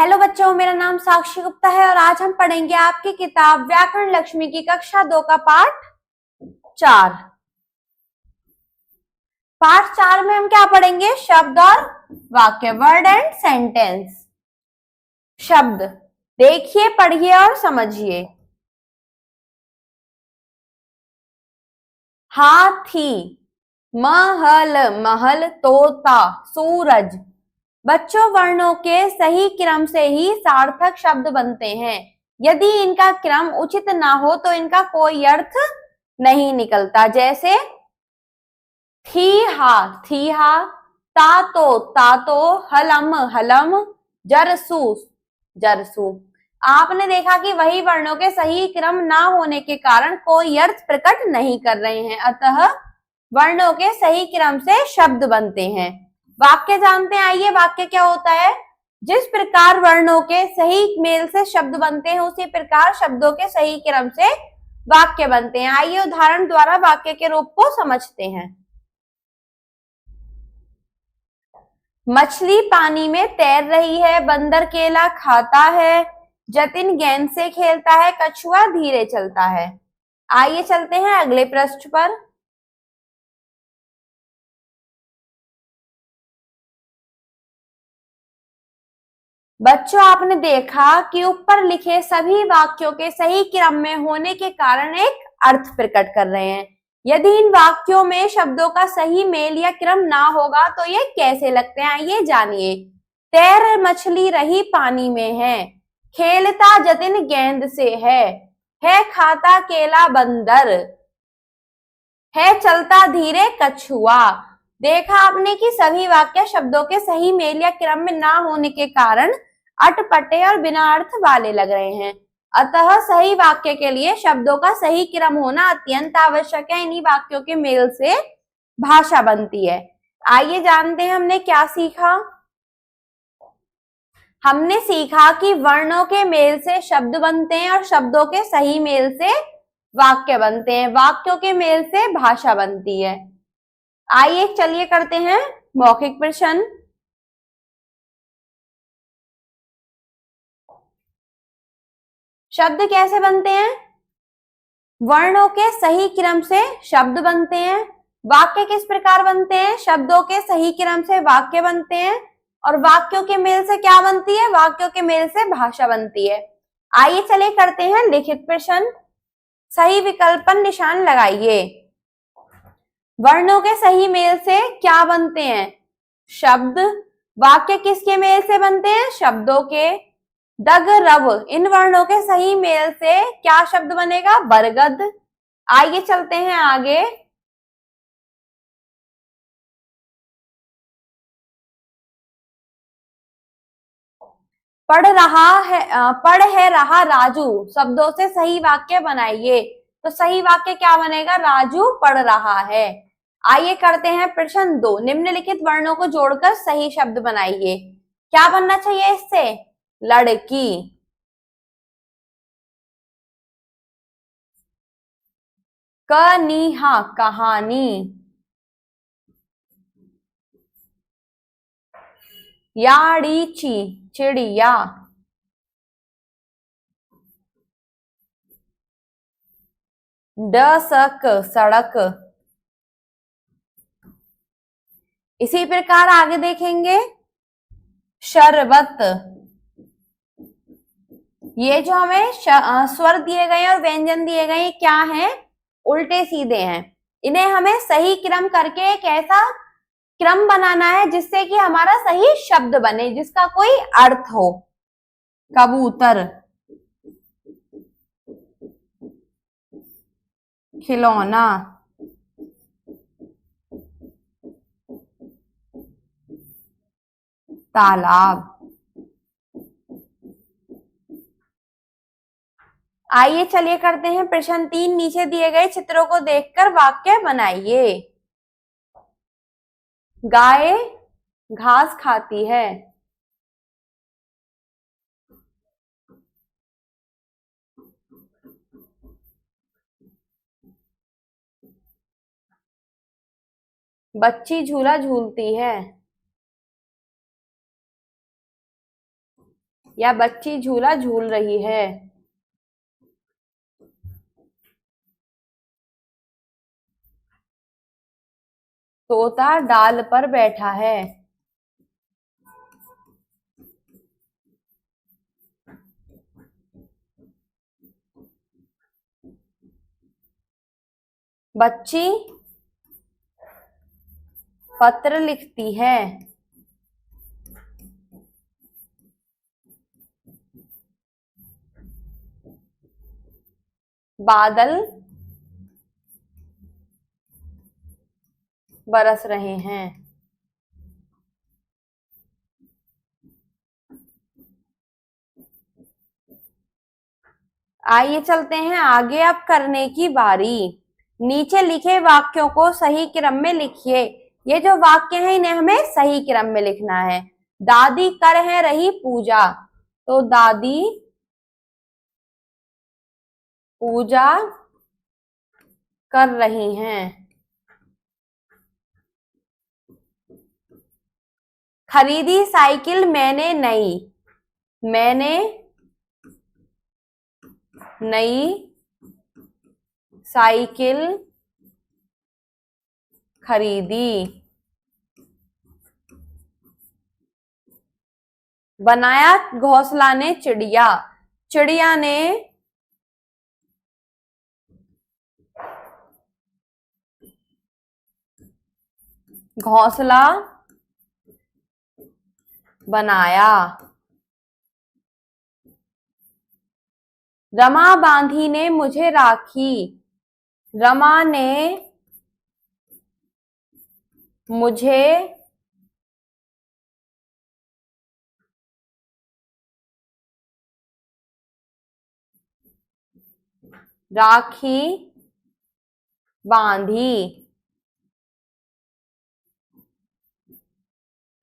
Hello बच्चों, मेरा नाम साक्षी गुप्ता है और आज हम पढ़ेंगे आपकी किताब व्याकरण लक्ष्मी की कक्षा 2 का पाठ 4। पाठ 4 में हम क्या पढ़ेंगे? शब्द और वाक्य, वर्ड एंड सेंटेंस। शब्द देखिए, पढ़िए और समझिए। हाथी, महल, महल, तोता, सूरज। बच्चों, वर्णों के सही क्रम से ही सार्थक शब्द बनते हैं। यदि इनका क्रम उचित ना हो तो इनका कोई अर्थ नहीं निकलता। जैसे थीहा, थीहा, तातो, तातो, हलम, हलम, जरसू, जरसू। आपने देखा कि वही वर्णों के सही क्रम ना होने के कारण कोई अर्थ प्रकट नहीं कर रहे हैं, अतः वर्णों के सही क्रम से शब्द बनते हैं। वाक्य जानते हैं, आइए। वाक्य क्या होता है? जिस प्रकार वर्णों के सही मेल से शब्द बनते हैं उसी प्रकार शब्दों के सही क्रम से वाक्य बनते हैं। आइए उदाहरण द्वारा वाक्य के रूप को समझते हैं। मछली पानी में तैर रही है, बंदर केला खाता है, जतिन गेंद से खेलता है, कछुआ धीरे चलता है। आइए चलते हैं अगले पृष्ठ पर। बच्चों, आपने देखा कि ऊपर लिखे सभी वाक्यों के सही क्रम में होने के कारण एक अर्थ प्रकट कर रहे हैं। यदि इन वाक्यों में शब्दों का सही मेल या क्रम ना होगा तो ये कैसे लगते हैं, ये जानिए। तैर मछली रही पानी में है, खेलता जतिन गेंद से है खाता केला बंदर, है चलता धीरे कछुआ। देखा आपने कि सभी वाक्य शब्दों के सही मेल या क्रम में ना होने के कारण अटपटे और बिना अर्थ वाले लग रहे हैं। अतः सही वाक्य के लिए शब्दों का सही क्रम होना अत्यंत आवश्यक है। इन्हीं वाक्यों के मेल से भाषा बनती है। आइए जानते हैं हमने क्या सीखा। हमने सीखा कि वर्णों के मेल से शब्द बनते हैं और शब्दों के सही मेल से वाक्य बनते हैं। वाक्यों के मेल से भाषा बनती है। आइए चलिए करते हैं मौखिक प्रश्न। शब्द कैसे बनते हैं? वर्णों के सही क्रम से शब्द बनते हैं। वाक्य किस प्रकार बनते हैं? शब्दों के सही क्रम से वाक्य बनते हैं और वाक्यों के मेल से क्या बनती है? वाक्यों के मेल से भाषा बनती है। आइए चलिए करते हैं लिखित प्रश्न। सही विकल्प पर निशान लगाइए। वर्णों के सही मेल से क्या बनते हैं? शब्द। वाक्य किसके मेल से बनते हैं? शब्दों के। दग रव, इन वर्णों के सही मेल से क्या शब्द बनेगा? बरगद। आइए चलते हैं आगे। पढ़ है रहा राजू, शब्दों से सही वाक्य बनाइए। तो सही वाक्य क्या बनेगा? राजू पढ़ रहा है। आइए करते हैं प्रश्न 2। निम्नलिखित वर्णों को जोड़कर सही शब्द बनाइए। क्या बनना चाहिए इससे? लड़की। कनिहा, कहानी। याड़ीची, चिड़िया। डसक, सड़क। इसी प्रकार आगे देखेंगे। शरबत। ये जो हमें स्वर दिए गए और व्यंजन दिए गए क्या हैं? उल्टे सीधे हैं। इन्हें हमें सही क्रम करके एक ऐसा क्रम बनाना है जिससे कि हमारा सही शब्द बने, जिसका कोई अर्थ हो। कबूतर, खिलौना, तालाब। आइए चलिए करते हैं प्रश्न 3। नीचे दिए गए चित्रों को देखकर वाक्य बनाइए। गाय घास खाती है। बच्ची झूला झूलती है। या बच्ची झूला झूल रही है। तोता डाल पर बैठा है। बच्ची पत्र लिखती है। बादल बरस रहे हैं। आइए चलते हैं आगे। अब करने की बारी। नीचे लिखे वाक्यों को सही क्रम में लिखिए। ये जो वाक्य हैं इन्हें हमें सही क्रम में लिखना है। दादी कर है रही पूजा, तो दादी पूजा कर रही हैं। खरीदी साइकिल मैंने नई, मैंने नई साइकिल खरीदी। बनाया घोंसला ने चिड़िया, चिड़िया ने घोंसला बनाया। रमा बांधी ने मुझे राखी, रमा ने मुझे राखी बांधी।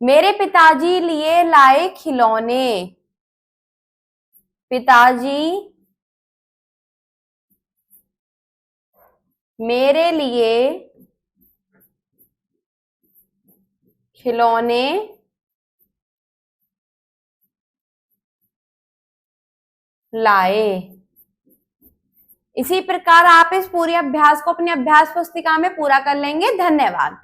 मेरे पिताजी लिए लाए खिलौने, पिताजी मेरे लिए खिलौने लाए। इसी प्रकार आप इस पूरे अभ्यास को अपनी अभ्यास पुस्तिका में पूरा कर लेंगे। धन्यवाद।